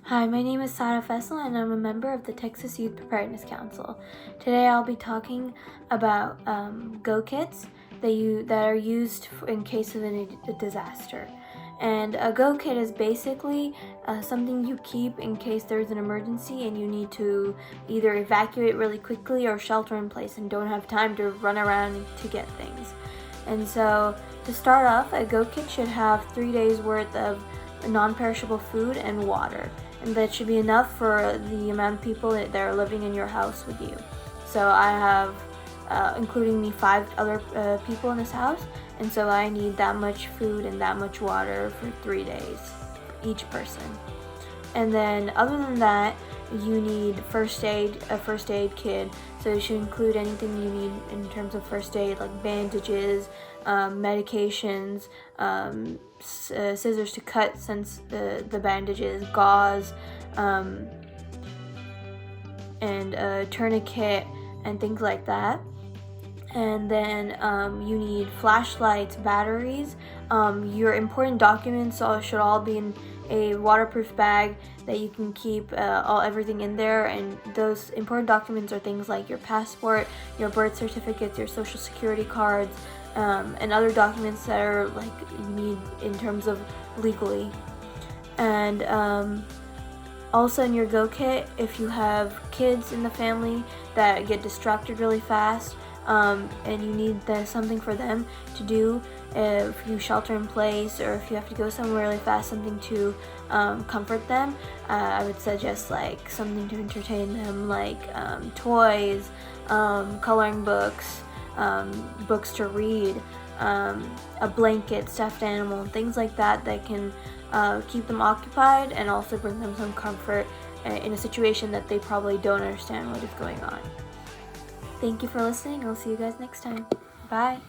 Hi, my name is Sarah Fessel and I'm a member of the Texas Youth Preparedness Council. Today I'll be talking about Go Kits that are used in case of a disaster. And a Go Kit is basically something you keep in case there's an emergency and you need to either evacuate really quickly or shelter in place and don't have time to run around to get things. And so to start off, a Go Kit should have 3 days worth of non-perishable food and water, and that should be enough for the amount of people that are living in your house with you. So I have, including me, 5 other people in this house, and so I need that much food and that much water for 3 days for each person. And then other than that, you need a first aid kit. So it should include anything you need in terms of first aid, like bandages, medications, scissors to cut since the bandages, gauze, and a tourniquet and things like that. And then you need flashlights, batteries. Your important documents should all be in a waterproof bag that you can keep everything in there. And those important documents are things like your passport, your birth certificates, your social security cards, and other documents that are like you need in terms of legally. And also in your Go Kit, if you have kids in the family that get distracted really fast, and you need something for them to do if you shelter in place or if you have to go somewhere really fast, something to comfort them, I would suggest like something to entertain them, like toys, coloring books, books to read, a blanket, stuffed animal, and things like that can keep them occupied and also bring them some comfort in a situation that they probably don't understand what is going on. Thank you for listening. I'll see you guys next time. Bye.